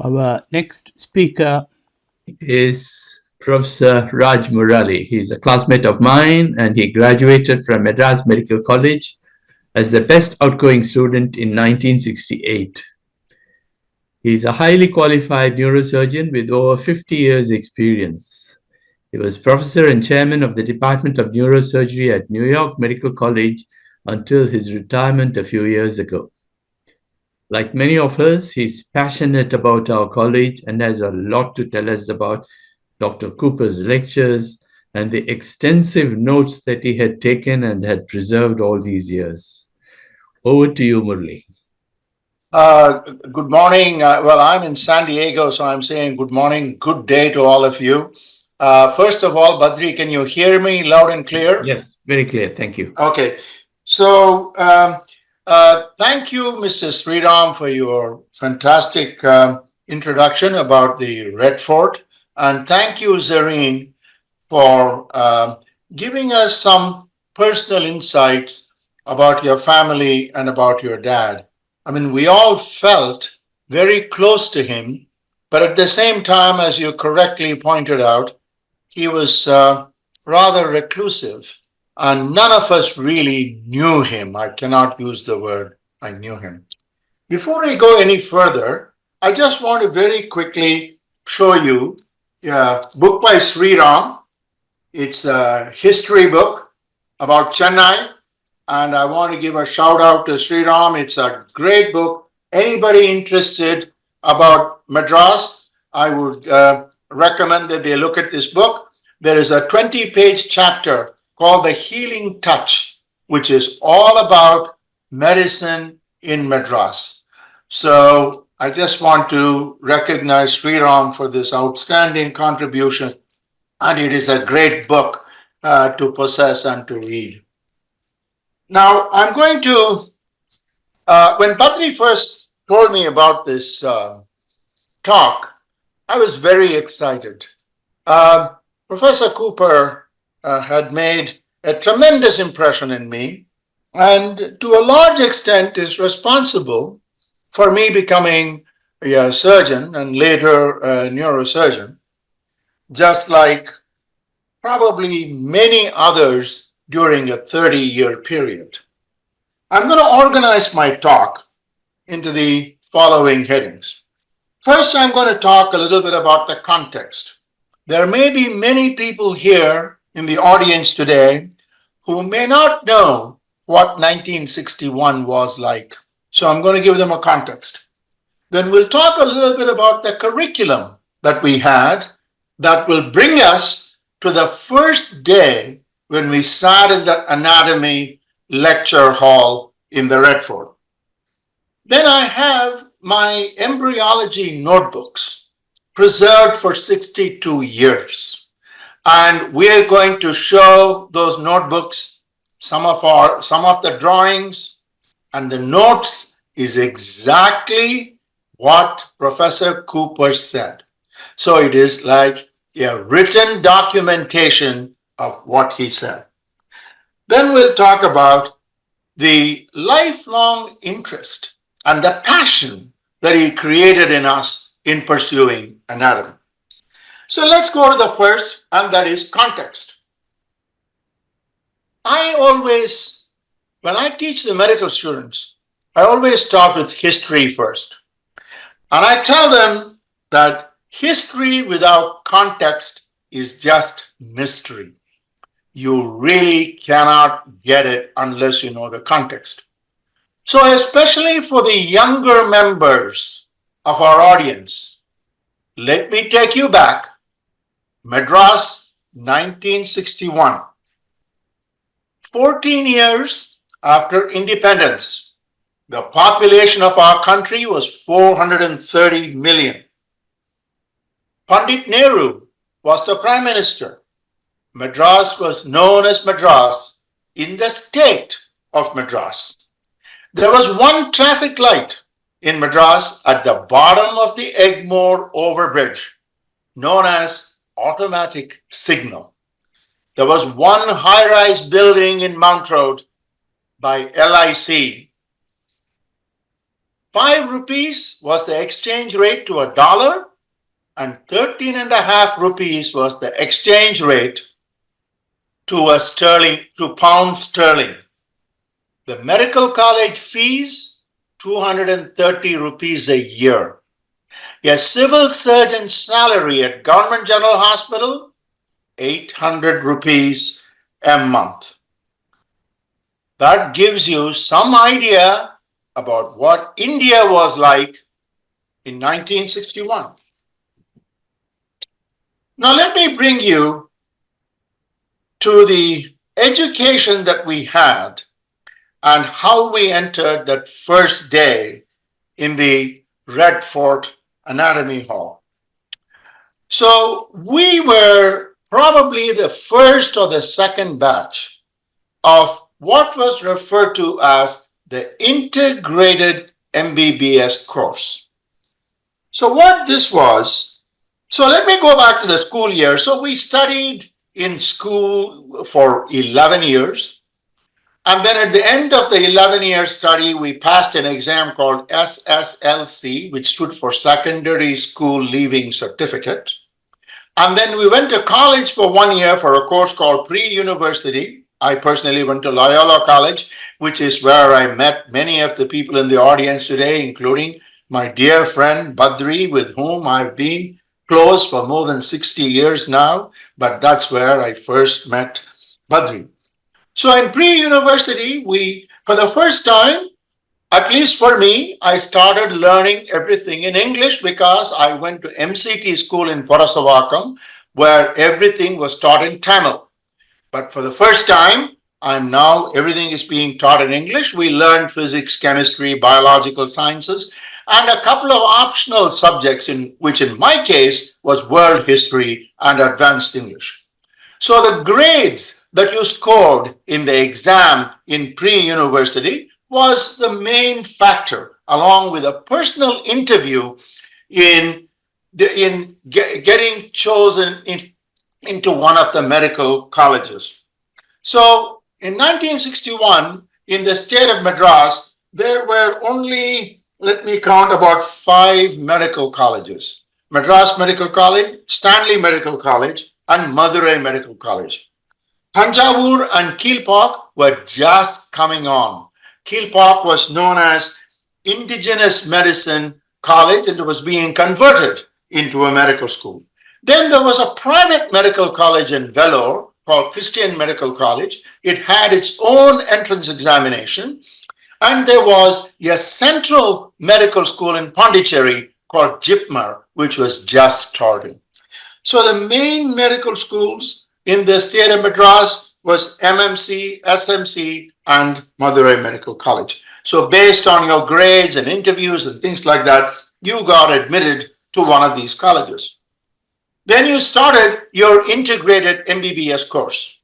Our next speaker is Professor Raj Murali. He's a classmate of mine and he graduated from Madras Medical College as the best outgoing student in 1968. He's a highly qualified neurosurgeon with over 50 years' experience. He was professor and chairman of the Department of Neurosurgery at New York Medical College until his retirement a few years ago. Like many of us, he's passionate about our college and has a lot to tell us about Dr. Cooper's lectures and the extensive notes that he had taken and had preserved all these years. Over to you, Murali. Good morning. Well, I'm in San Diego, so I'm saying good morning, good day to all of you. First of all, Badri, can you hear me loud and clear? Yes, very clear. Thank you. Okay. So, thank you, Mr. Sriram, for your fantastic introduction about the Red Fort. And thank you, Zareen, for giving us some personal insights about your family and about your dad. I mean, we all felt very close to him, but at the same time, as you correctly pointed out, he was rather reclusive, and none of us really knew him. I cannot use the word I knew him. Before I go any further, I just want to very quickly show you a book by Sri Ram. It's a history book about Chennai, and I want to give a shout out to Sri Ram. It's a great book. Anybody interested about Madras, I would recommend that they look at this book. There is a 20-page chapter called The Healing Touch, which is all about medicine in Madras. So I just want to recognize Sri Ram for this outstanding contribution, and it is a great book to possess and to read. Now, I'm going to, when Badri first told me about this talk, I was very excited. Professor Cooper had made a tremendous impression in me, and to a large extent is responsible for me becoming a surgeon and later a neurosurgeon, just like probably many others during a 30-year period. I'm going to organize my talk into the following headings. First, I'm going to talk a little bit about the context. There may be many people here in the audience today who may not know what 1961 was like. So I'm going to give them a context. Then we'll talk a little bit about the curriculum that we had that will bring us to the first day when we sat in the anatomy lecture hall in the Red Fort. Then I have my embryology notebooks preserved for 62 years. And we're going to show those notebooks, some of the drawings, and the notes is exactly what Professor Cooper said. So it is like a written documentation of what he said. Then we'll talk about the lifelong interest and the passion that he created in us in pursuing anatomy. So let's go to the first, and that is context. When I teach the medical students, I always start with history first. And I tell them that history without context is just mystery. You really cannot get it unless you know the context. So, especially for the younger members of our audience, let me take you back. Madras, 1961. 14 years after independence, the population of our country was 430 million. Pandit Nehru was the prime minister. Madras was known as Madras in the state of Madras. There was one traffic light in Madras at the bottom of the Egmore overbridge, known as automatic signal. There was one high-rise building in Mount Road by LIC. 5 rupees was the exchange rate to a dollar, and 13.5 rupees was the exchange rate to pound sterling. The medical college fees, 230 rupees a year. A civil surgeon's salary at Government General Hospital, 800 rupees a month. That gives you some idea about what India was like in 1961. Now let me bring you to the education that we had and how we entered that first day in the Red Fort Anatomy Hall. So we were probably the first or the second batch of what was referred to as the integrated MBBS course. So what this was, so let me go back to the school year. So we studied in school for 11 years. And then at the end of the 11-year study, we passed an exam called SSLC, which stood for Secondary School Leaving Certificate. And then we went to college for 1 year for a course called Pre-University. I personally went to Loyola College, which is where I met many of the people in the audience today, including my dear friend Badri, with whom I've been close for more than 60 years now. But that's where I first met Badri. So in pre-university, for the first time, at least for me, I started learning everything in English because I went to MCT school in Porasavakkam, where everything was taught in Tamil. But for the first time, everything is being taught in English. We learned physics, chemistry, biological sciences, and a couple of optional subjects, which in my case was world history and advanced English. So the grades that you scored in the exam in pre-university was the main factor, along with a personal interview in getting chosen into one of the medical colleges. So in 1961, in the state of Madras, there were only, let me count, about 5 medical colleges. Madras Medical College, Stanley Medical College, and Madurai Medical College. Tanjavur and Kilpauk were just coming on. Kilpauk was known as Indigenous Medicine College, and it was being converted into a medical school. Then there was a private medical college in Vellore called Christian Medical College. It had its own entrance examination. And there was a central medical school in Pondicherry called JIPMER, which was just starting. So the main medical schools in the state of Madras was MMC, SMC, and Madurai Medical College. So based on your grades and interviews and things like that, you got admitted to one of these colleges. Then you started your integrated MBBS course.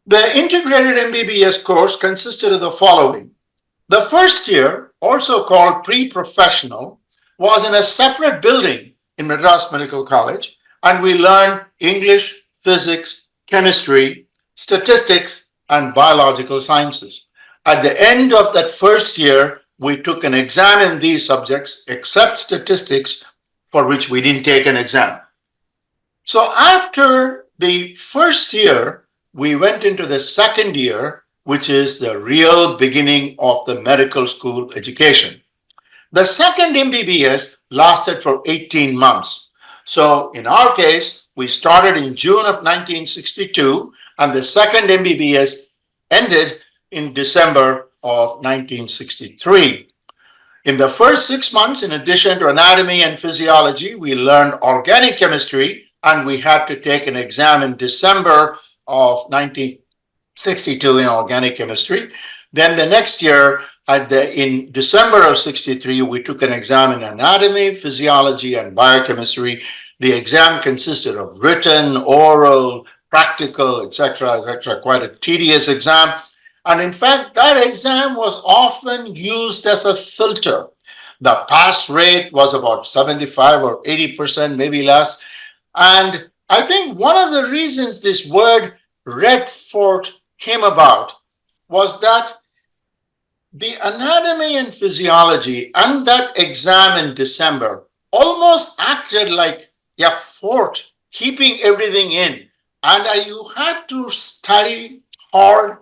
The integrated MBBS course consisted of the following. The first year, also called pre-professional, was in a separate building in Madras Medical College, and we learned English, physics, chemistry, statistics, and biological sciences. At the end of that first year, we took an exam in these subjects, except statistics, for which we didn't take an exam. So after the first year, we went into the second year, which is the real beginning of the medical school education. The second MBBS lasted for 18 months. So in our case, we started in June of 1962, and the second MBBS ended in December of 1963. In the first 6 months, in addition to anatomy and physiology, we learned organic chemistry, and we had to take an exam in December of 1962 in organic chemistry. Then the next year, in December of 63, we took an exam in anatomy, physiology, and biochemistry. The exam consisted of written, oral, practical, etc., quite a tedious exam. And in fact, that exam was often used as a filter. The pass rate was about 75 or 80%, maybe less. And I think one of the reasons this word Red Fort came about was that the anatomy and physiology and that exam in December almost acted like a fort, keeping everything in. And you had to study hard,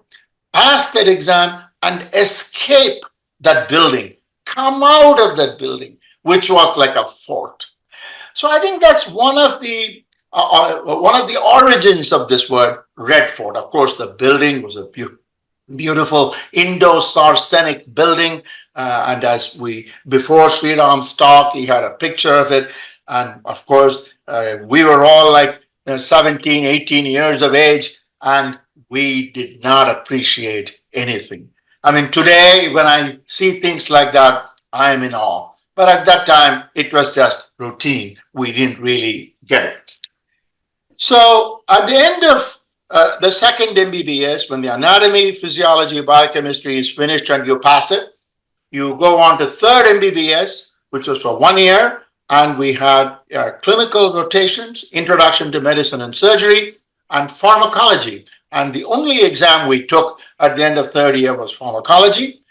pass that exam, and escape that building, come out of that building, which was like a fort. So I think that's one of the origins of this word Red Fort. Of course, the building was a beautiful Indo-Saracenic building. And as we, before Sriram's talk, he had a picture of it. And of course, we were all like 17, 18 years of age, and we did not appreciate anything. I mean, today, when I see things like that, I am in awe. But at that time, it was just routine. We didn't really get it. So at the end of the second MBBS, when the anatomy, physiology, biochemistry is finished and you pass it, you go on to third MBBS, which was for 1 year, and we had clinical rotations, introduction to medicine and surgery, and pharmacology. And the only exam we took at the end of third year was pharmacology.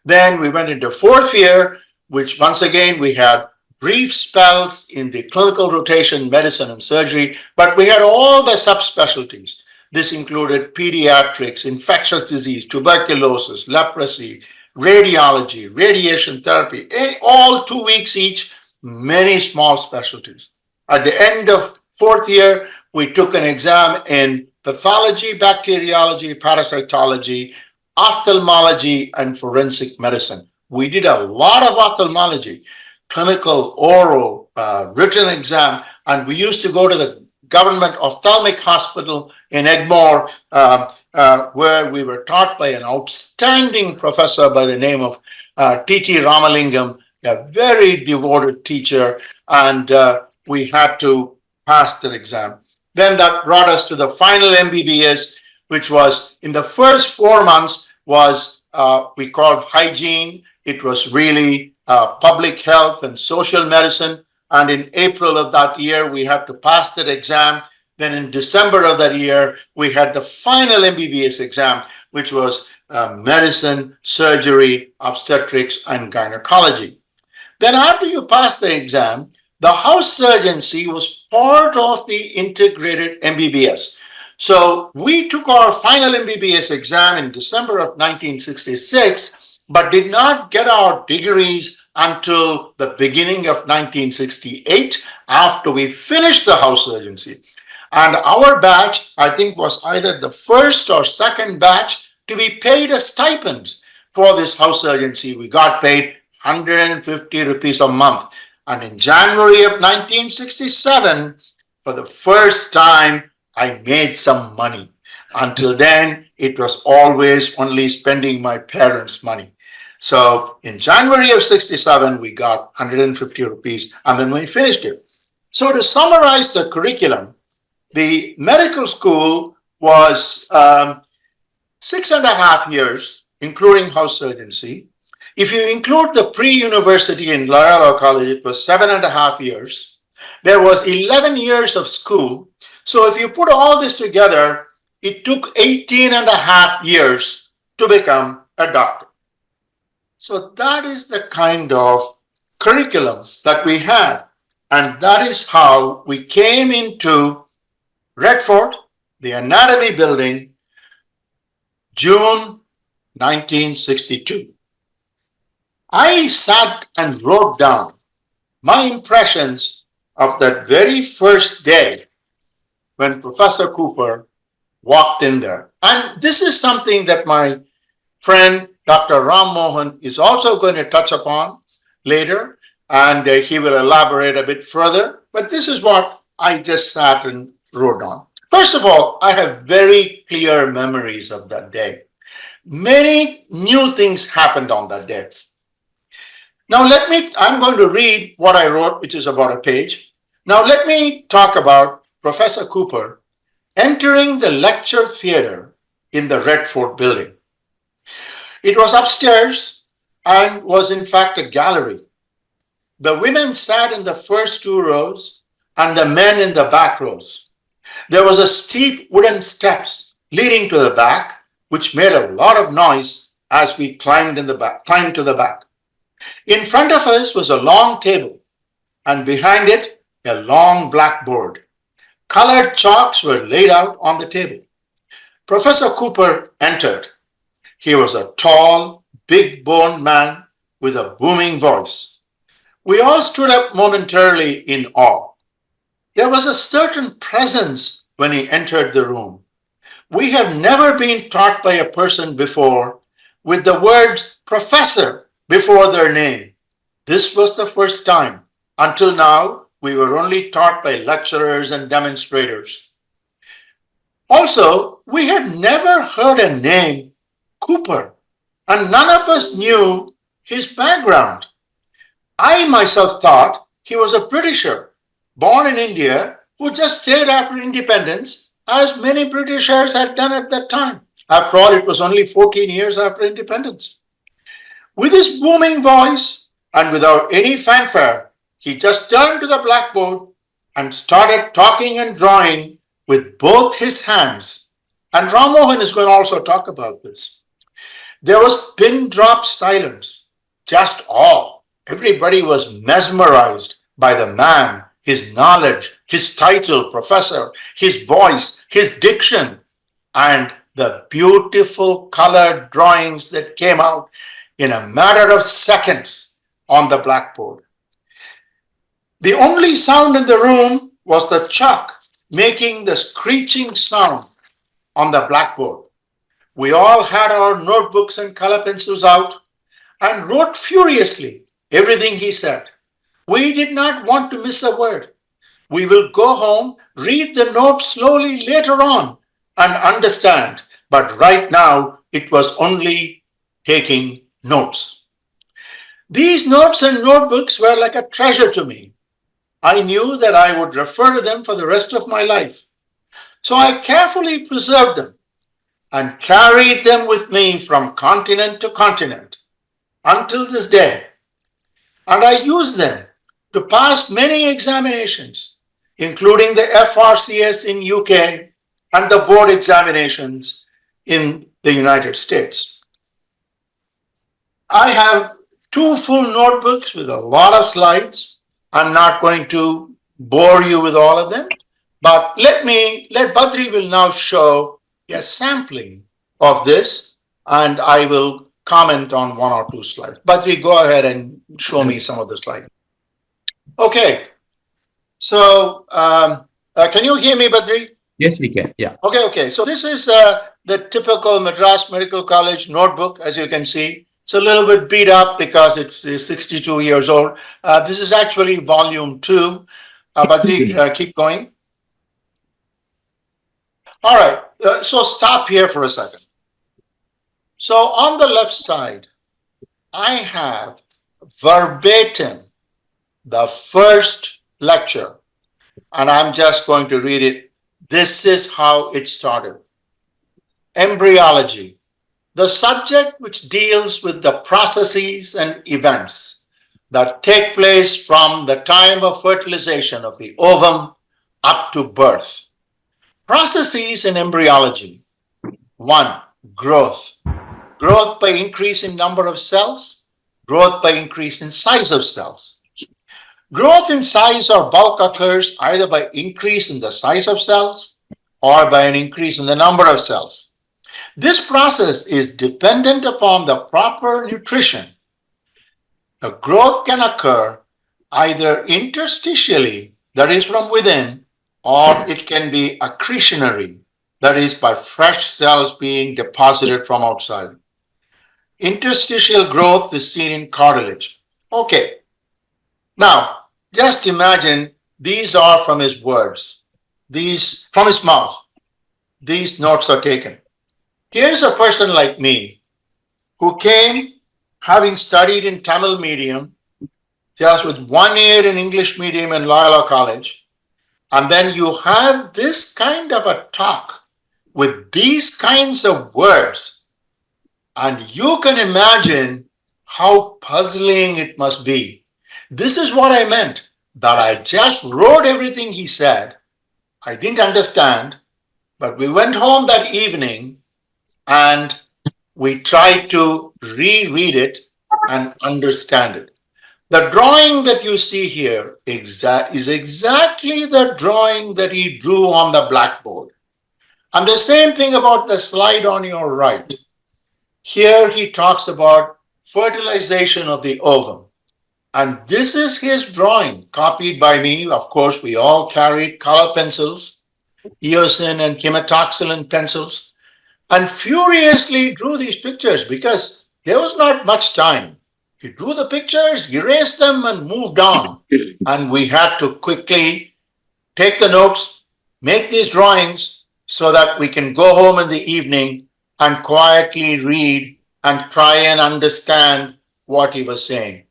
Then we went into fourth year, which once again we had brief spells in the clinical rotation, medicine and surgery, but we had all the subspecialties. This included pediatrics, infectious disease, tuberculosis, leprosy, radiology, radiation therapy, all 2 weeks each, many small specialties. At the end of fourth year, we took an exam in pathology, bacteriology, parasitology, ophthalmology, and forensic medicine. We did a lot of ophthalmology, clinical, oral, written exam, and we used to go to the government ophthalmic hospital in Egmore, where we were taught by an outstanding professor by the name of T.T. Ramalingam, a very devoted teacher, and we had to pass that exam. Then that brought us to the final MBBS, which was in the first 4 months was we called hygiene. It was really public health and social medicine. And in April of that year, we had to pass that exam. Then in December of that year, we had the final MBBS exam, which was medicine, surgery, obstetrics, and gynecology. Then after you pass the exam, the house surgency was part of the integrated MBBS. So we took our final MBBS exam in December of 1966, but did not get our degrees until the beginning of 1968 after we finished the house surgency. And our batch, I think, was either the first or second batch to be paid a stipend for this house surgency. We got paid 150 rupees a month. And in January of 1967, for the first time, I made some money. Until then, it was always only spending my parents' money. So in January of 67, we got 150 rupees, and then we finished it. So to summarize the curriculum, the medical school was 6.5 years, including house surgency. If you include the pre-university in Loyola College, it was 7.5 years. There was 11 years of school. So if you put all this together, it took 18.5 years to become a doctor. So that is the kind of curriculum that we had. And that is how we came into Red Fort, the anatomy building, June 1962. I sat and wrote down my impressions of that very first day when Professor Cooper walked in there. And this is something that my friend Dr. Rammohan is also going to touch upon later, and he will elaborate a bit further. But this is what I just sat and wrote down. First of all, I have very clear memories of that day. Many new things happened on that day. Now I'm going to read what I wrote, which is about a page. Now let me talk about Professor Cooper entering the lecture theater in the Red Fort building. It was upstairs and was in fact a gallery. The women sat in the first 2 rows and the men in the back rows. There was a steep wooden steps leading to the back, which made a lot of noise as we climbed to the back. In front of us was a long table, and behind it, a long blackboard. Colored chalks were laid out on the table. Professor Cooper entered. He was a tall, big-boned man with a booming voice. We all stood up momentarily in awe. There was a certain presence when he entered the room. We had never been taught by a person before with the words professor before their name. This was the first time. Until now, we were only taught by lecturers and demonstrators. Also, we had never heard a name, Cooper, and none of us knew his background. I myself thought he was a Britisher, born in India, who just stayed after independence, as many Britishers had done at that time. After all, it was only 14 years after independence. With his booming voice and without any fanfare, he just turned to the blackboard and started talking and drawing with both his hands. And Rammohan is going to also talk about this. There was pin drop silence, just awe. Everybody was mesmerized by the man, his knowledge, his title, professor, his voice, his diction, and the beautiful colored drawings that came out in a matter of seconds on the blackboard. The only sound in the room was the chalk making the screeching sound on the blackboard. We all had our notebooks and color pencils out and wrote furiously everything he said. We did not want to miss a word. We will go home, read the notes slowly later on, and understand. But right now, it was only taking notes. These notes and notebooks were like a treasure to me. I knew that I would refer to them for the rest of my life. So I carefully preserved them and carried them with me from continent to continent until this day. And I use them to pass many examinations, including the FRCS in UK and the board examinations in the United States. I have 2 full notebooks with a lot of slides. I'm not going to bore you with all of them, but let Badri will now show a sampling of this, and I will comment on 1 or 2 slides. Badri, go ahead and show me some of the slides. Okay, so can you hear me, Badri? Yes, we can. Yeah. Okay. So this is the typical Madras Medical College notebook, as you can see. It's a little bit beat up because it's 62 years old. This is actually volume 2. Badri, keep going. All right, so stop here for a second. So on the left side, I have verbatim the first lecture, and I'm just going to read it. This is how it started. Embryology, the subject which deals with the processes and events that take place from the time of fertilization of the ovum up to birth. Processes in embryology. 1, growth. Growth by increase in number of cells, growth by increase in size of cells. Growth in size or bulk occurs either by increase in the size of cells or by an increase in the number of cells. This process is dependent upon the proper nutrition. The growth can occur either interstitially, that is from within, or it can be accretionary, that is by fresh cells being deposited from outside. Interstitial growth is seen in cartilage. Okay, now just imagine these are from his words, these from his mouth. These notes are taken. Here's a person like me who came having studied in Tamil medium, just with 1 year in English medium in Loyola College, and then you have this kind of a talk with these kinds of words. And you can imagine how puzzling it must be. This is what I meant, that I just wrote everything he said. I didn't understand, but we went home that evening and we try to reread it and understand it. The drawing that you see here is exactly the drawing that he drew on the blackboard. And the same thing about the slide on your right. Here he talks about fertilization of the ovum. And this is his drawing, copied by me. Of course, we all carried color pencils, eosin and chematoxylin pencils, and furiously drew these pictures because there was not much time. He drew the pictures, erased them, and moved on. And we had to quickly take the notes, make these drawings so that we can go home in the evening and quietly read and try and understand what he was saying.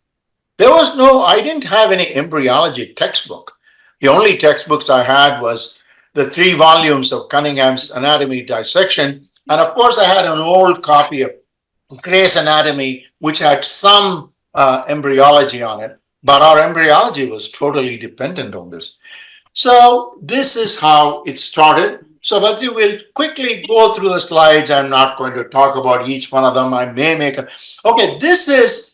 I didn't have any embryology textbook. The only textbooks I had was the 3 volumes of Cunningham's Anatomy Dissection. And of course, I had an old copy of Gray's Anatomy, which had some embryology on it. But our embryology was totally dependent on this. So this is how it started. So Badri will quickly go through the slides. I'm not going to talk about each one of them. I may make a... Okay, this is...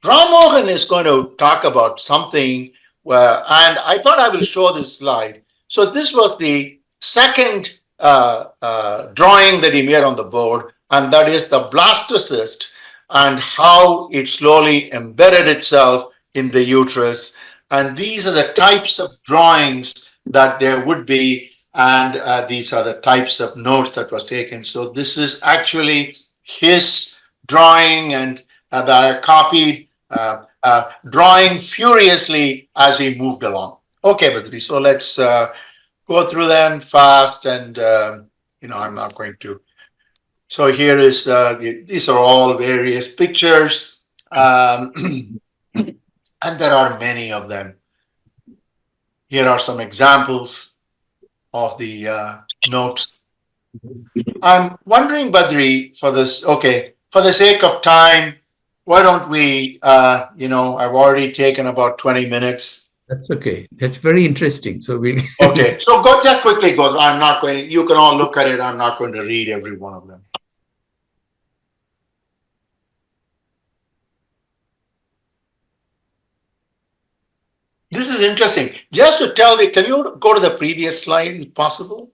Rammohan is going to talk about something, and I thought I will show this slide. So this was the second drawing that he made on the board, and that is the blastocyst and how it slowly embedded itself in the uterus. And these are the types of drawings that there would be, and these are the types of notes that was taken. So this is actually his drawing, and that I copied, drawing furiously as he moved along. Okay, Badri, so let's go through them fast, and I'm not going to. So here is, these are all various pictures, and there are many of them. Here are some examples of the notes. I'm wondering, Badri, for this, okay, for the sake of time, why don't we, I've already taken about 20 minutes. That's okay. That's very interesting. So we Okay, so just quickly go. I'm not going to, you can all look at it. I'm not going to read every one of them. This is interesting. Just to tell you, can you go to the previous slide if possible?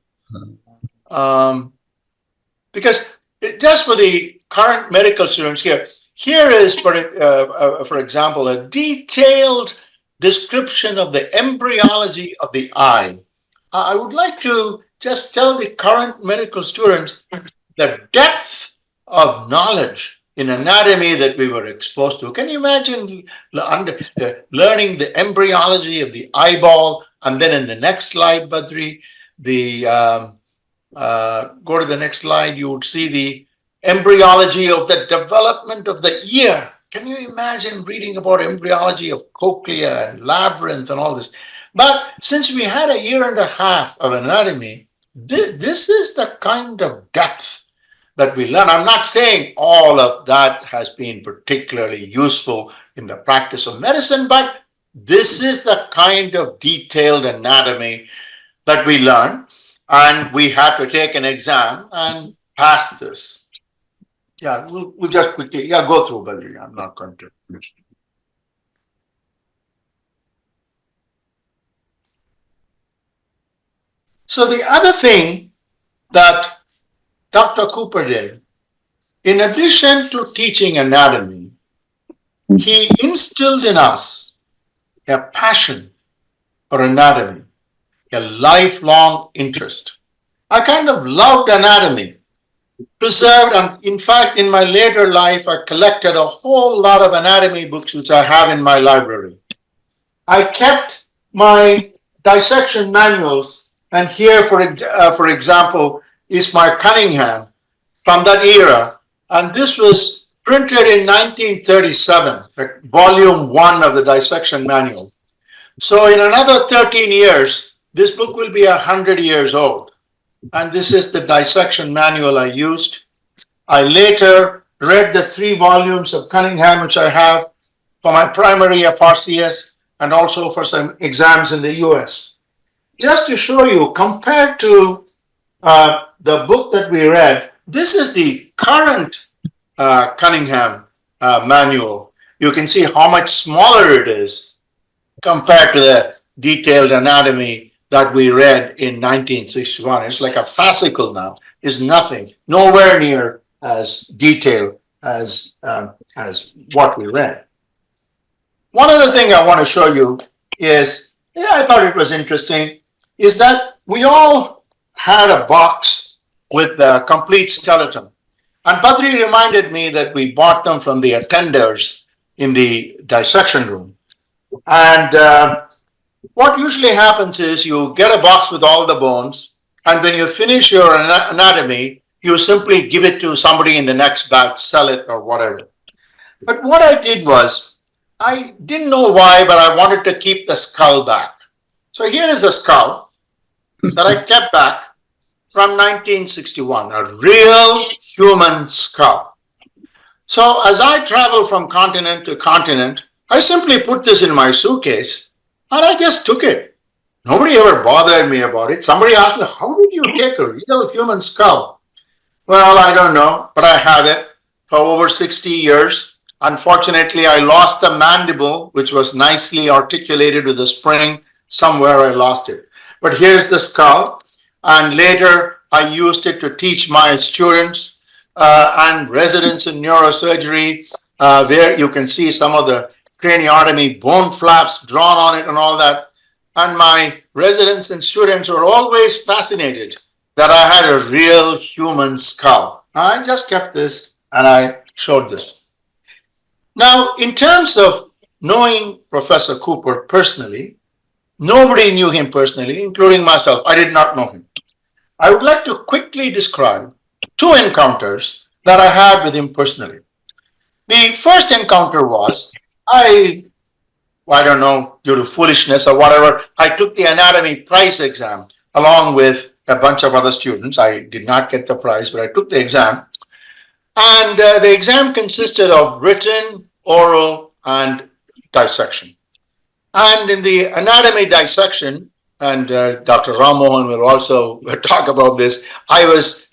Because just for the current medical students here is, for example, a detailed description of the embryology of the eye. I would like to just tell the current medical students the depth of knowledge in anatomy that we were exposed to. Can you imagine learning the embryology of the eyeball? And then in the next slide, Badri, go to the next slide, you would see the embryology of the development of the ear. Can you imagine reading about embryology of cochlea and labyrinth and all this? But since we had a year and a half of anatomy, this is the kind of depth that we learn. I'm not saying all of that has been particularly useful in the practice of medicine, but this is the kind of detailed anatomy that we learn, and we had to take an exam and pass this. Yeah, we'll just quickly, go through, Badri. I'm not going to. So the other thing that Dr. Cooper did, in addition to teaching anatomy, he instilled in us a passion for anatomy, a lifelong interest. I kind of loved anatomy. Preserved, and in fact, in my later life, I collected a whole lot of anatomy books, which I have in my library. I kept my dissection manuals, and here, for example, is my Cunningham from that era, and this was printed in 1937, volume 1 of the dissection manual. So in another 13 years, this book will be 100 years old. And this is the dissection manual I used. I later read the 3 volumes of Cunningham, which I have for my primary FRCS and also for some exams in the US. Just to show you, compared to the book that we read, this is the current Cunningham manual, you can see how much smaller it is compared to the detailed anatomy that we read in 1961. It's like a fascicle now. It's nothing, nowhere near as detailed as what we read. One other thing I want to show you is, yeah, I thought it was interesting, is that we all had a box with the complete skeleton. And Padri reminded me that we bought them from the attenders in the dissection room. And what usually happens is you get a box with all the bones, and when you finish your anatomy, you simply give it to somebody in the next batch, sell it or whatever. But what I did was, I didn't know why, but I wanted to keep the skull back. So here is a skull that I kept back from 1961, a real human skull. So as I travel from continent to continent, I simply put this in my suitcase and I just took it. Nobody ever bothered me about it. Somebody asked me, how did you take a real human skull? Well, I don't know, but I have it for over 60 years. Unfortunately, I lost the mandible, which was nicely articulated with a spring. Somewhere I lost it. But here's the skull. And later I used it to teach my students and residents in neurosurgery, where you can see some of the craniotomy bone flaps drawn on it and all that. And my residents and students were always fascinated that I had a real human skull. I just kept this and I showed this. Now, in terms of knowing Professor Cooper personally, nobody knew him personally, including myself. I did not know him. I would like to quickly describe two encounters that I had with him personally. The first encounter was, I don't know, due to foolishness or whatever, I took the anatomy prize exam along with a bunch of other students. I did not get the prize, but I took the exam. And the exam consisted of written, oral, and dissection. And in the anatomy dissection, and Dr. Rammohan will also talk about this, I was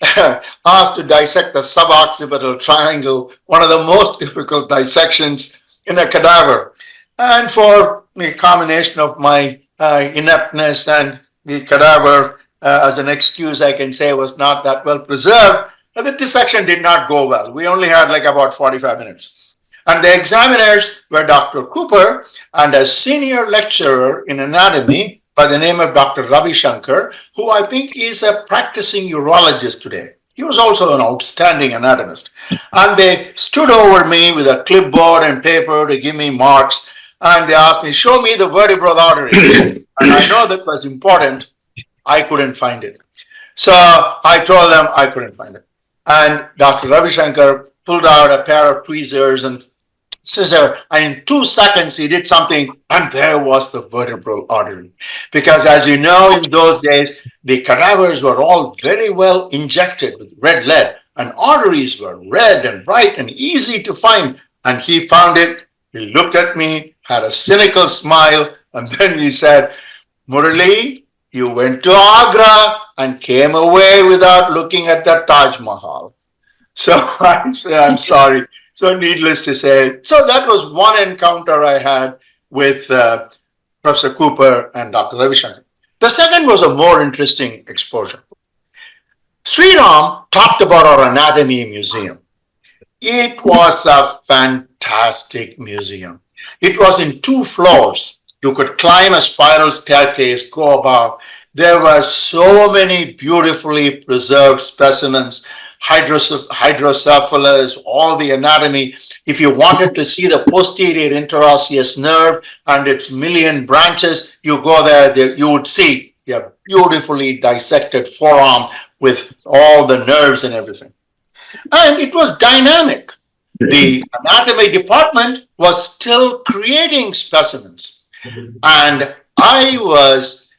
asked to dissect the suboccipital triangle, one of the most difficult dissections in a cadaver. And for the combination of my ineptness and the cadaver, as an excuse, I can say, was not that well preserved, the dissection did not go well. We only had like about 45 minutes. And the examiners were Dr. Cooper and a senior lecturer in anatomy by the name of Dr. Ravi Shankar, who I think is a practicing urologist today. He was also an outstanding anatomist. And they stood over me with a clipboard and paper to give me marks. And they asked me, show me the vertebral artery. And I know that was important. I couldn't find it. So I told them I couldn't find it. And Dr. Ravi Shankar pulled out a pair of tweezers and scissor, and in 2 seconds he did something, and there was the vertebral artery. Because as you know, in those days, the cadavers were all very well injected with red lead, and arteries were red and bright and easy to find. And he found it. He looked at me, had a cynical smile, and then he said, Murali, you went to Agra and came away without looking at the Taj Mahal. So I said, I'm sorry. So needless to say, so that was one encounter I had with Professor Cooper and Dr. Ravi Shankar. The second was a more interesting exposure. Sriram talked about our anatomy museum. It was a fantastic museum. It was in 2 floors. You could climb a spiral staircase, go above. There were so many beautifully preserved specimens, hydrocephalus, all the anatomy. If you wanted to see the posterior interosseous nerve and its million branches, you go there, you would see a beautifully dissected forearm with all the nerves and everything. And it was dynamic. The anatomy department was still creating specimens. And I was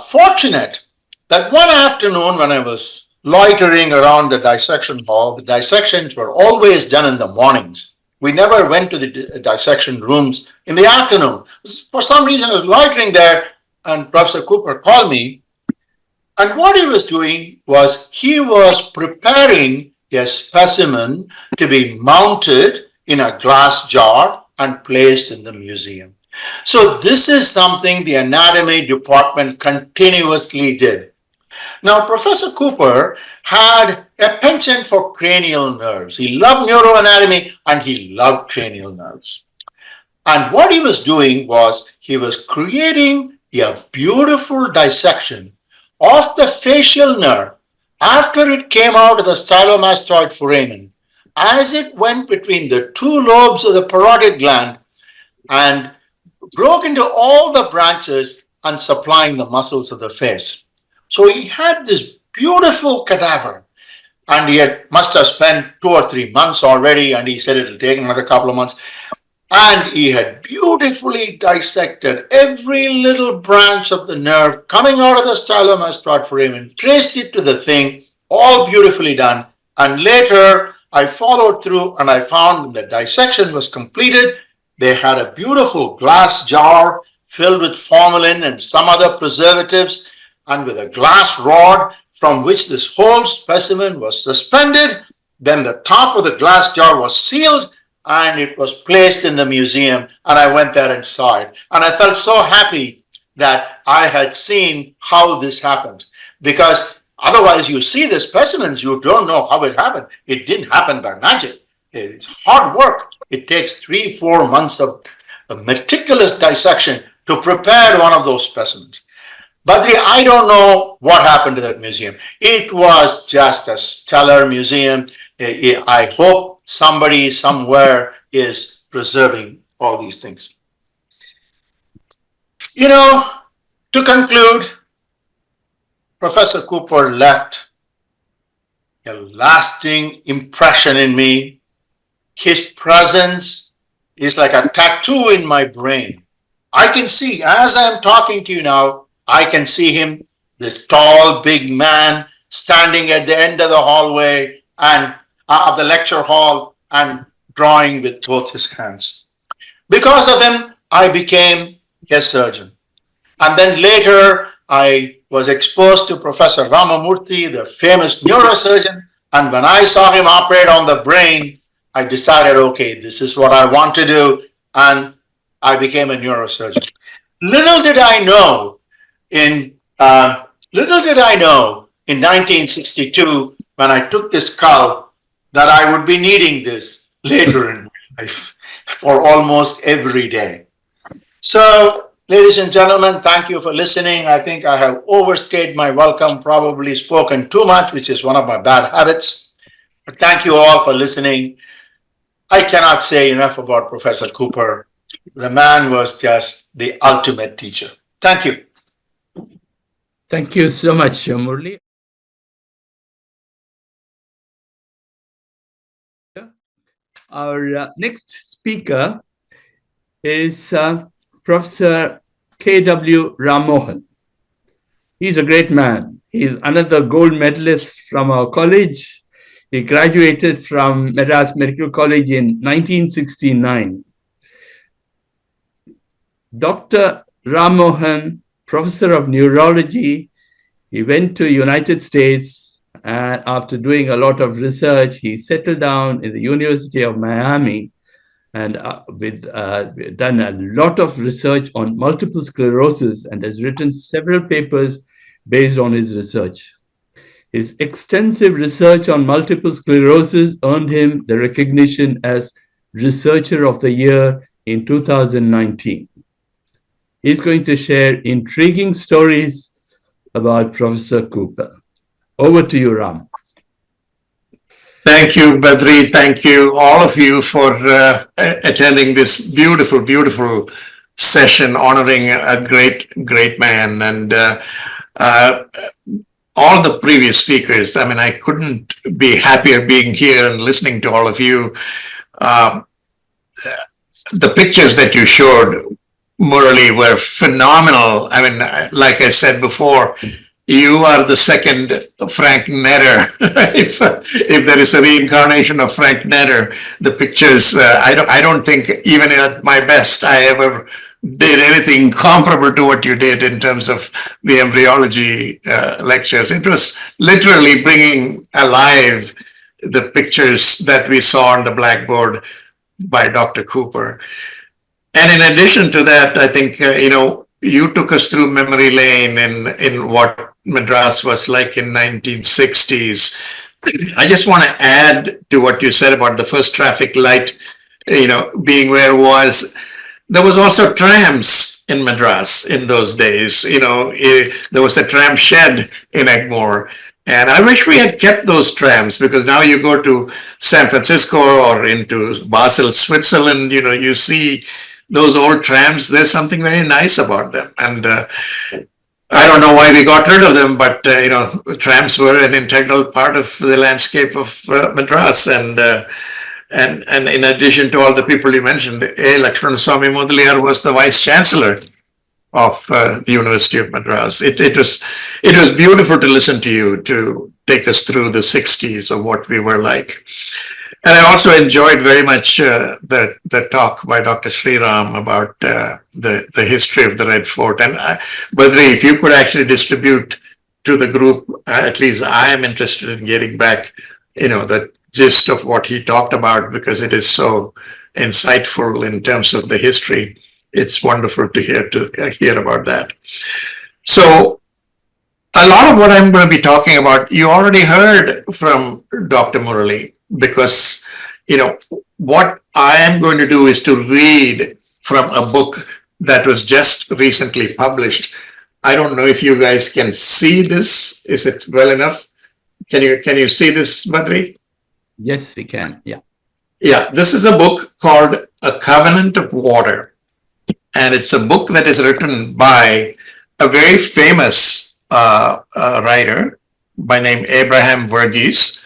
fortunate that one afternoon when I was loitering around the dissection hall, the dissections were always done in the mornings. We never went to the dissection rooms in the afternoon. For some reason, I was loitering there, and Professor Cooper called me. And what he was doing was he was preparing a specimen to be mounted in a glass jar and placed in the museum. So this is something the anatomy department continuously did. Now, Professor Cooper had a penchant for cranial nerves. He loved neuroanatomy and he loved cranial nerves. And what he was doing was he was creating a beautiful dissection of the facial nerve after it came out of the stylomastoid foramen, as it went between the two lobes of the parotid gland and broke into all the branches and supplying the muscles of the face. So he had this beautiful cadaver, and must have spent 2 or 3 months already, and he said it'll take another couple of months. And he had beautifully dissected every little branch of the nerve coming out of the stylomastoid foramen, traced it to the thing, all beautifully done. And later I followed through and I found when the dissection was completed, they had a beautiful glass jar filled with formalin and some other preservatives, and with a glass rod from which this whole specimen was suspended. Then the top of the glass jar was sealed and it was placed in the museum, and I went there and saw it. And I felt so happy that I had seen how this happened, because otherwise you see the specimens, you don't know how it happened. It didn't happen by magic. It's hard work. It takes 3-4 months of meticulous dissection to prepare one of those specimens. Badri, I don't know what happened to that museum. It was just a stellar museum. I hope somebody somewhere is preserving all these things. You know, to conclude, Professor Cooper left a lasting impression in me. His presence is like a tattoo in my brain. I can see, as I'm talking to you now, I can see him, this tall, big man, standing at the end of the hallway and of the lecture hall and drawing with both his hands. Because of him, I became a surgeon. And then later, I was exposed to Professor Ramamurthy, the famous neurosurgeon. And when I saw him operate on the brain, I decided, okay, this is what I want to do. And I became a neurosurgeon. Little did I know in 1962, when I took this skull, that I would be needing this later in my life for almost every day. So, ladies and gentlemen, thank you for listening. I think I have overstayed my welcome, probably spoken too much, which is one of my bad habits. But thank you all for listening. I cannot say enough about Professor Cooper. The man was just the ultimate teacher. Thank you. Thank you so much, Murali. Our next speaker is Professor K.W. Rammohan. He's a great man. He's another gold medalist from our college. He graduated from Madras Medical College in 1969. Dr. Rammohan, professor of neurology, he went to United States, and after doing a lot of research, he settled down in the University of Miami and done a lot of research on multiple sclerosis and has written several papers based on his research. His extensive research on multiple sclerosis earned him the recognition as Researcher of the Year in 2019. He's going to share intriguing stories about Professor Cooper. Over to you, Ram. Thank you, Badri. Thank you, all of you, for attending this beautiful, beautiful session honoring a great, great man. And all the previous speakers, I mean, I couldn't be happier being here and listening to all of you. The pictures that you showed, Murali, were phenomenal. I mean, like I said before, you are the second Frank Netter. if there is a reincarnation of Frank Netter, the pictures, I don't think even at my best I ever did anything comparable to what you did in terms of the embryology lectures. It was literally bringing alive the pictures that we saw on the blackboard by Dr. Cooper. And in addition to that, I think, you took us through memory lane in what Madras was like in 1960s. I just want to add to what you said about the first traffic light, being where it was. There was also trams in Madras in those days. There was a tram shed in Egmore. And I wish we had kept those trams, because now you go to San Francisco or into Basel, Switzerland, you see those old trams. There's something very nice about them. And I don't know why we got rid of them, but trams were an integral part of the landscape of Madras. And in addition to all the people you mentioned, A. Lakshmanaswamy Mudaliar was the vice chancellor of the University of Madras. It was beautiful to listen to you, to take us through the 60s of what we were like. And I also enjoyed very much the talk by Dr. Sriram about the history of the Red Fort. And Badri, if you could actually distribute to the group, at least I am interested in getting back, the gist of what he talked about, because it is so insightful in terms of the history. It's wonderful to hear about that. So a lot of what I'm going to be talking about, you already heard from Dr. Murali, because, what I am going to do is to read from a book that was just recently published. I don't know if you guys can see this. Is it well enough? Can you see this, Badri? Yes, we can. Yeah. Yeah, this is a book called A Covenant of Water. And it's a book that is written by a very famous writer by name Abraham Verghese,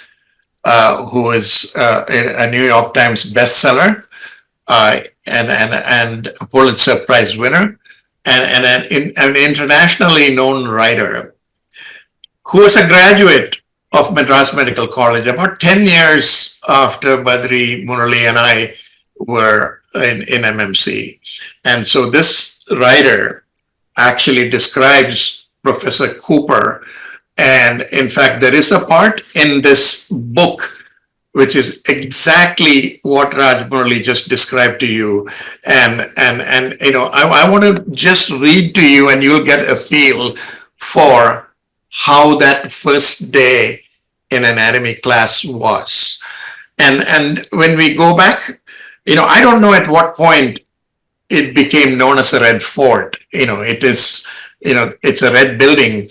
who is a New York Times bestseller and a Pulitzer Prize winner, and an internationally known writer who was a graduate of Madras Medical College about 10 years after Badri, Murali, and I were in MMC. And so this writer actually describes Professor Cooper. And in fact, there is a part in this book which is exactly what Raj Murali just described to you. And I want to just read to you, and you'll get a feel for how that first day in anatomy class was. And when we go back, I don't know at what point it became known as a Red Fort. It's a red building.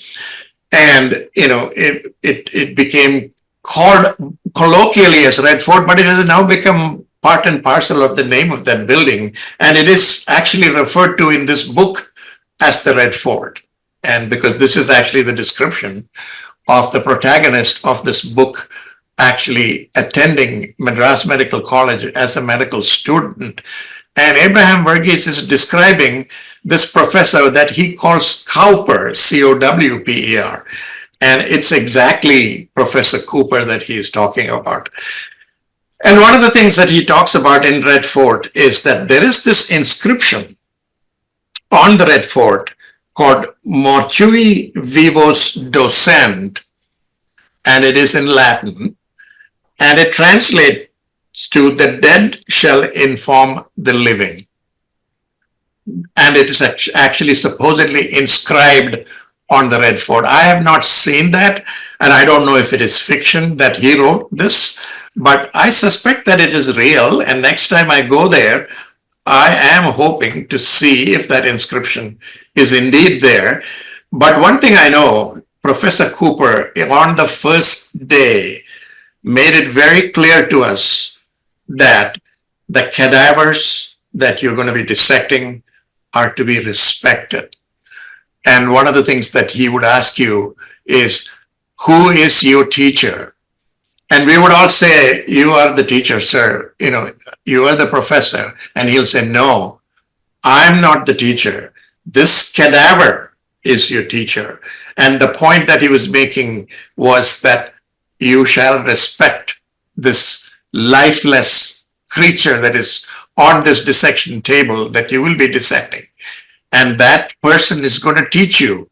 And, it became called colloquially as Red Fort, but it has now become part and parcel of the name of that building. And it is actually referred to in this book as the Red Fort. And because this is actually the description of the protagonist of this book actually attending Madras Medical College as a medical student. And Abraham Verghese is describing this professor that he calls Cowper, C-O-W-P-E-R. And it's exactly Professor Cooper that he is talking about. And one of the things that he talks about in Red Fort is that there is this inscription on the Red Fort called Mortui Vivos Docent, and it is in Latin, and it translates to the dead shall inform the living. And it is actually supposedly inscribed on the Red Fort. I have not seen that, and I don't know if it is fiction that he wrote this, but I suspect that it is real, and next time I go there, I am hoping to see if that inscription is indeed there. But one thing I know, Professor Cooper, on the first day, made it very clear to us that the cadavers that you're going to be dissecting are to be respected. And one of the things that he would ask you is, who is your teacher? And we would all say, you are the teacher, sir. You are the professor. And he'll say, no, I'm not the teacher. This cadaver is your teacher. And the point that he was making was that you shall respect this lifeless creature that is on this dissection table that you will be dissecting. And that person is going to teach you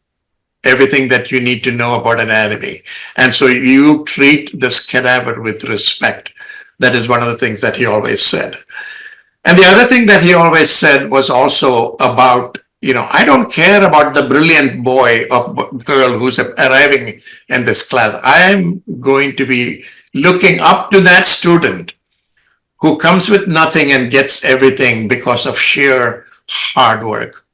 everything that you need to know about anatomy. And so you treat this cadaver with respect. That is one of the things that he always said. And the other thing that he always said was also about, I don't care about the brilliant boy or girl who's arriving in this class. I am going to be looking up to that student who comes with nothing and gets everything because of sheer hard work.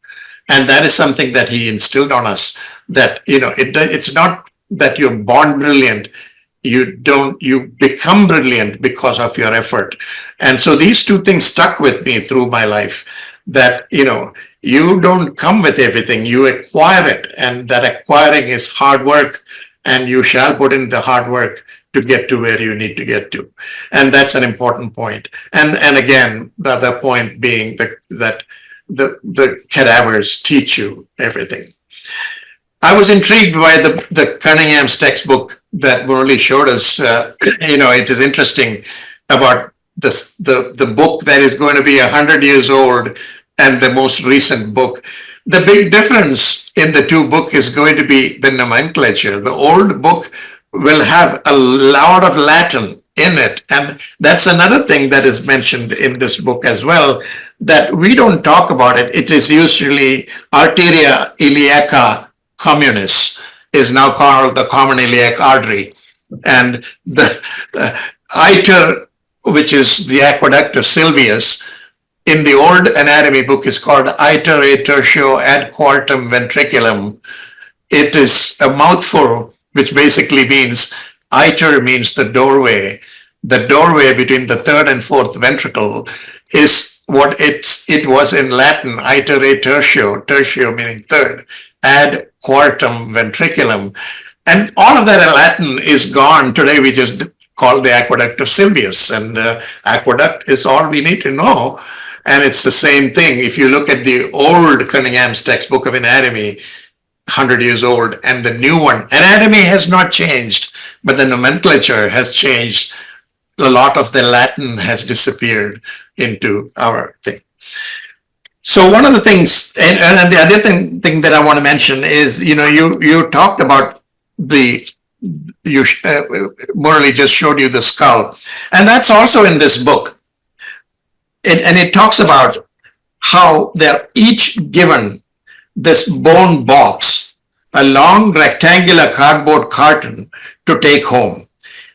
And that is something that he instilled on us, that, it's not that you're born brilliant. You become brilliant because of your effort. And so these two things stuck with me through my life, that, you don't come with everything, you acquire it. And that acquiring is hard work, and you shall put in the hard work to get to where you need to get to. And that's an important point. And again, the other point being that the cadavers teach you everything. I was intrigued by the Cunningham's textbook that Murali showed us. It is interesting about the book that is going to be 100 years old and the most recent book. The big difference in the two books is going to be the nomenclature. The old book will have a lot of Latin in it. And that's another thing that is mentioned in this book as well, that we don't talk about it. It is usually arteria iliaca communis, is now called the common iliac artery. And the iter, which is the aqueduct of Sylvius, in the old anatomy book is called iter a tertio ad quartum ventriculum. It is a mouthful, which basically means, iter means the doorway. The doorway between the third and fourth ventricle is what it was in Latin, iter a tertio meaning third, ad quartum ventriculum. And all of that in Latin is gone. Today we just call the aqueduct of Sylvius, and aqueduct is all we need to know. And it's the same thing. If you look at the old Cunningham's textbook of anatomy, 100 years old, and the new one, anatomy has not changed, but the nomenclature has changed. A lot of the Latin has disappeared into our thing. So one of the things, and the other thing that I want to mention is, you talked about Murali just showed you the skull, and that's also in this book. And it talks about how they're each given this bone box, a long rectangular cardboard carton to take home.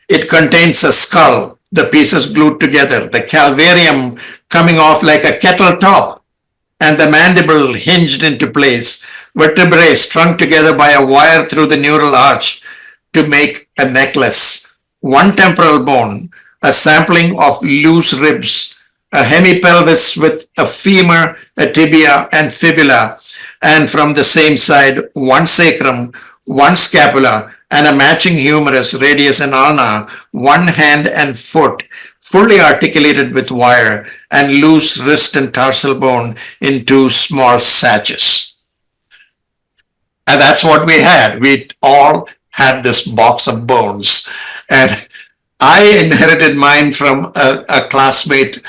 It contains a skull, the pieces glued together, the calvarium coming off like a kettle top, and the mandible hinged into place, vertebrae strung together by a wire through the neural arch to make a necklace, one temporal bone, a sampling of loose ribs, a hemipelvis with a femur, a tibia, and fibula, and from the same side, one sacrum, one scapula, and a matching humerus, radius, and ulna, one hand and foot, fully articulated with wire, and loose wrist and tarsal bone in two small sachets. And that's what we had. We all had this box of bones. And I inherited mine from a classmate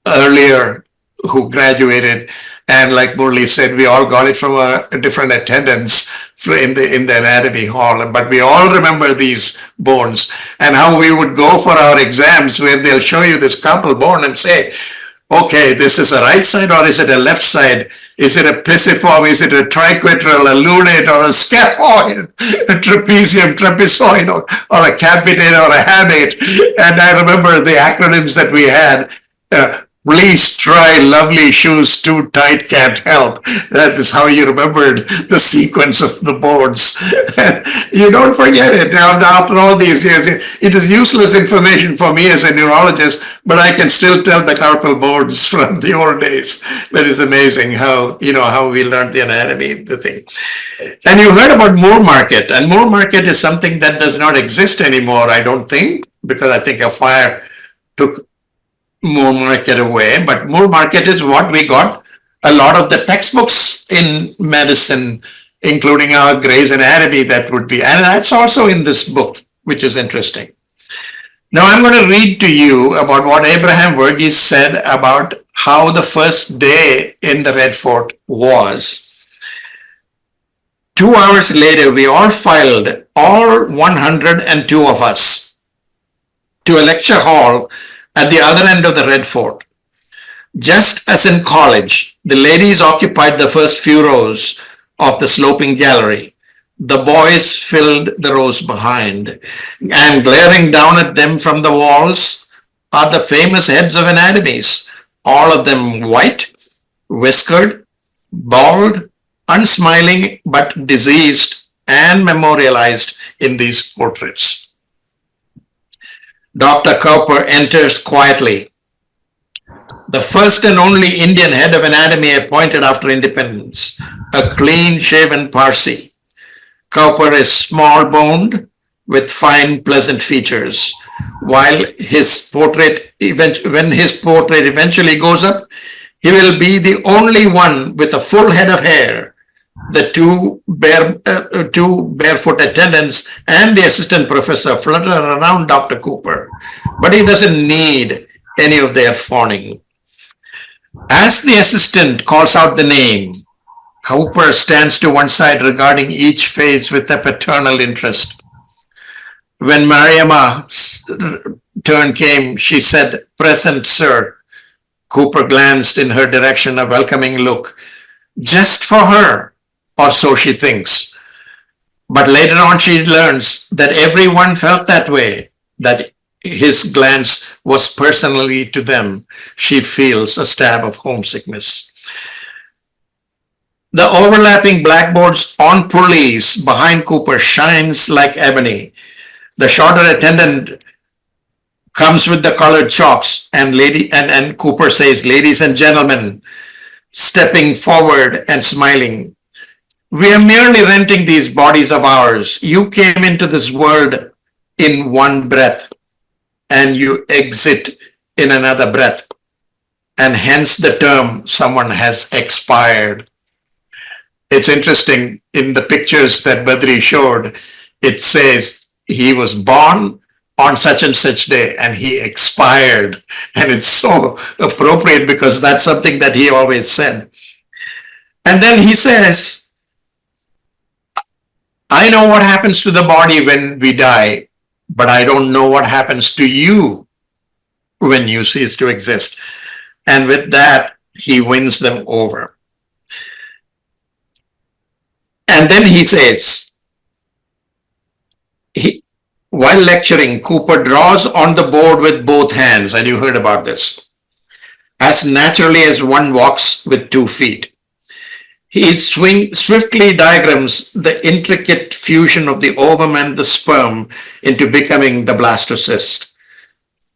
earlier who graduated, and like Murali said, we all got it from a different attendance in the anatomy hall, but we all remember these bones and how we would go for our exams, where they'll show you this carpal bone and say, okay, this is a right side or is it a left side? Is it a pisiform? Is it a triquetral, a lunate, or a scaphoid, a trapezium, trapezoid, or a capitate, or a hamate? And I remember the acronyms that we had. Please try lovely shoes, too tight can't help. That is how you remembered the sequence of the bones. You don't forget it. After all these years, it is useless information for me as a neurologist, but I can still tell the carpal bones from the old days. That is amazing how we learned the anatomy, the thing. And you heard about Moore Market, and Moore Market is something that does not exist anymore, I don't think, because I think a fire took Moore Market away, but Moore Market is what we got a lot of the textbooks in medicine, including our Gray's Anatomy, that would be, and that's also in this book, which is interesting. Now I'm going to read to you about what Abraham Verghese said about how the first day in the Red Fort was. 2 hours later, we all filed, all 102 of us, to a lecture hall at the other end of the Red Fort. Just as in college, the ladies occupied the first few rows of the sloping gallery. The boys filled the rows behind, and glaring down at them from the walls are the famous heads of anatomies, all of them white, whiskered, bald, unsmiling but diseased and memorialized in these portraits. Dr. Cowper enters quietly, the first and only Indian head of anatomy appointed after independence, a clean-shaven Parsi. Cowper is small-boned with fine, pleasant features. While when his portrait eventually goes up, he will be the only one with a full head of hair. The two barefoot attendants and the assistant professor flutter around Dr. Cooper, but he doesn't need any of their fawning. As the assistant calls out the name, Cowper stands to one side regarding each face with a paternal interest. When Mariamma's turn came, she said, "Present, sir." Cooper glanced in her direction, a welcoming look. Just for her, or so she thinks. But later on she learns that everyone felt that way, that his glance was personally to them. She feels a stab of homesickness. The overlapping blackboards on pulleys behind Cooper shines like ebony. The shorter attendant comes with the colored chalks, and Cooper says, "Ladies and gentlemen," stepping forward and smiling. "We are merely renting these bodies of ours. You came into this world in one breath, and you exit in another breath. And hence the term, someone has expired." It's interesting, in the pictures that Badri showed, it says he was born on such and such day and he expired. And it's so appropriate because that's something that he always said. And then he says, "I know what happens to the body when we die, but I don't know what happens to you when you cease to exist." And with that, he wins them over. And then he says, while lecturing, Cooper draws on the board with both hands, and you heard about this, as naturally as one walks with 2 feet. He swiftly diagrams the intricate fusion of the ovum and the sperm into becoming the blastocyst.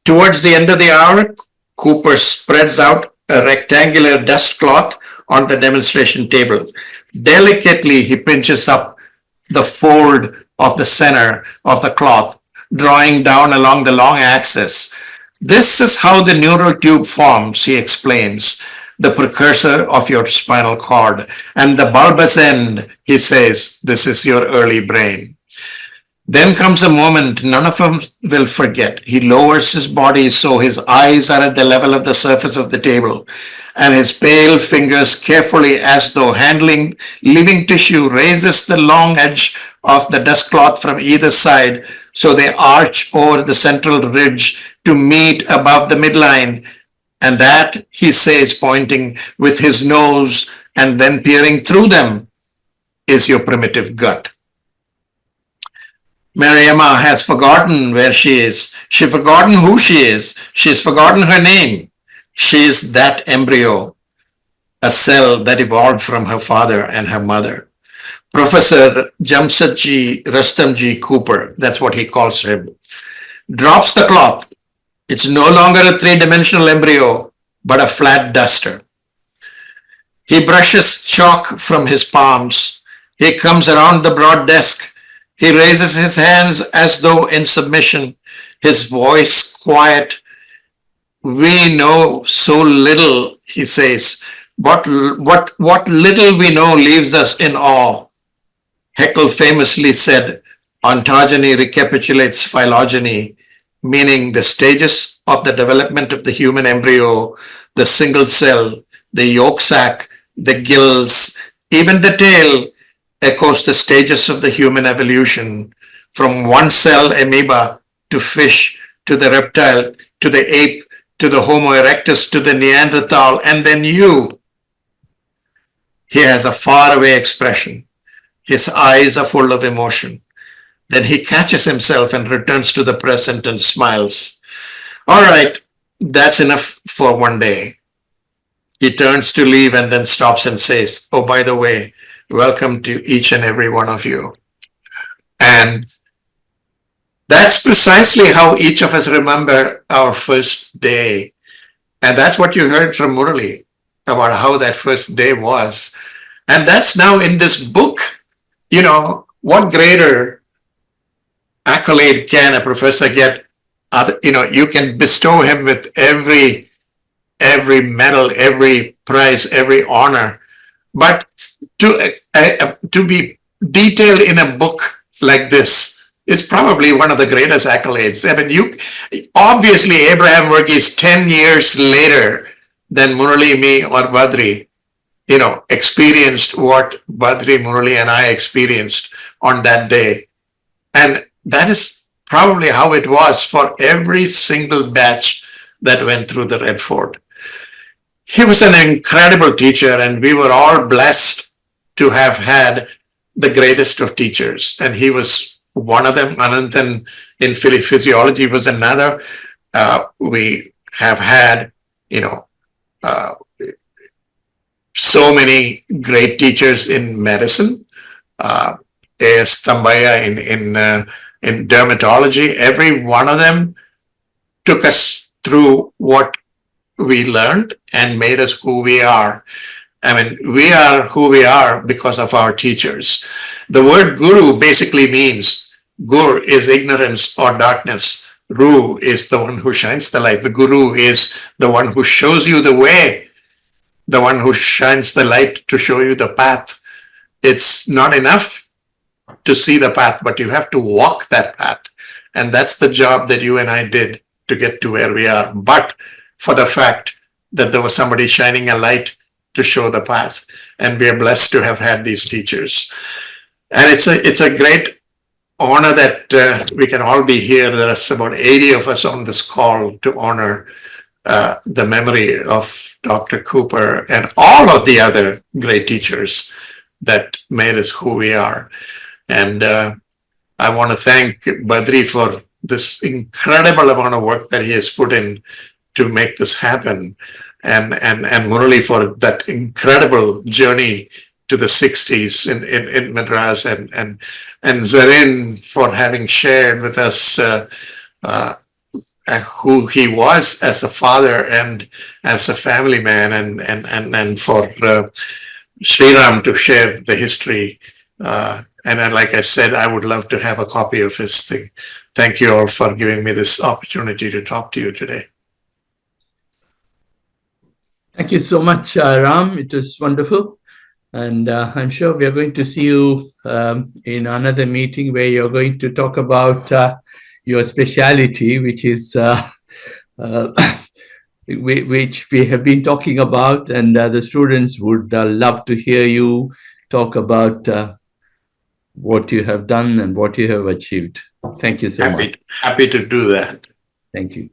Towards the end of the hour, Cooper spreads out a rectangular dust cloth on the demonstration table. Delicately, he pinches up the fold of the center of the cloth, drawing down along the long axis. "This is how the neural tube forms," he explains, "the precursor of your spinal cord. And the bulbous end," he says, "this is your early brain." Then comes a moment none of them will forget. He lowers his body so his eyes are at the level of the surface of the table, and his pale fingers, carefully as though handling living tissue, raises the long edge of the dust cloth from either side so they arch over the central ridge to meet above the midline. And that, he says, pointing with his nose and then peering through them, is your primitive gut. Mariamma has forgotten where she is. She's forgotten who she is. She's forgotten her name. She is that embryo, a cell that evolved from her father and her mother. Professor Jamsetji Rustamji Cooper, that's what he calls him, drops the cloth. It's no longer a 3-dimensional embryo, but a flat duster. He brushes chalk from his palms. He comes around the broad desk. He raises his hands as though in submission, his voice quiet. "We know so little," he says, but what little we know leaves us in awe. Haeckel famously said, "Ontogeny recapitulates phylogeny," meaning the stages of the development of the human embryo, the single cell, the yolk sac, the gills, even the tail, echoes the stages of the human evolution from one cell amoeba to fish to the reptile to the ape to the Homo erectus to the Neanderthal and then you. He has a faraway expression. His eyes are full of emotion. Then he catches himself and returns to the present and smiles. All right, that's enough for one day. He turns to leave and then stops and says, oh, by the way, welcome to each and every one of you. And that's precisely how each of us remember our first day. And that's what you heard from Murali about how that first day was. And that's now in this book. You know, what greater accolade can a professor get? You can bestow him with every medal, every prize, every honor. But to be detailed in a book like this is probably one of the greatest accolades. I mean, obviously Abraham Verghese 10 years later than Murali, me, or Badri, experienced what Badri, Murali, and I experienced on that day. And that is probably how it was for every single batch that went through the Red Fort. He was an incredible teacher, and we were all blessed to have had the greatest of teachers. And he was one of them. Ananthan in physiology was another. We have had, so many great teachers in medicine. A.S. Thambaya in dermatology. Every one of them took us through what we learned and made us who we are. I mean, we are who we are because of our teachers. The word guru basically means gur is ignorance or darkness. Ru is the one who shines the light. The guru is the one who shows you the way, the one who shines the light to show you the path. It's not enough to see the path, but you have to walk that path. And that's the job that you and I did to get to where we are. But for the fact that there was somebody shining a light to show the path. And we are blessed to have had these teachers. And it's a great honor that we can all be here. There's about 80 of us on this call to honor the memory of Dr. Cooper and all of the other great teachers that made us who we are. And I want to thank Badri for this incredible amount of work that he has put in to make this happen, and Murali for that incredible journey to the 60s in Madras, and Zareen for having shared with us who he was as a father and as a family man, and for Sriram to share the history. And then, like I said, I would love to have a copy of his thing. Thank you all for giving me this opportunity to talk to you today. Thank you so much, Ram. It was wonderful. And I'm sure we are going to see you in another meeting where you're going to talk about your speciality, which is which we have been talking about. And the students would love to hear you talk about what you have done and what you have achieved. Thank you so much. Happy to do that. Thank you.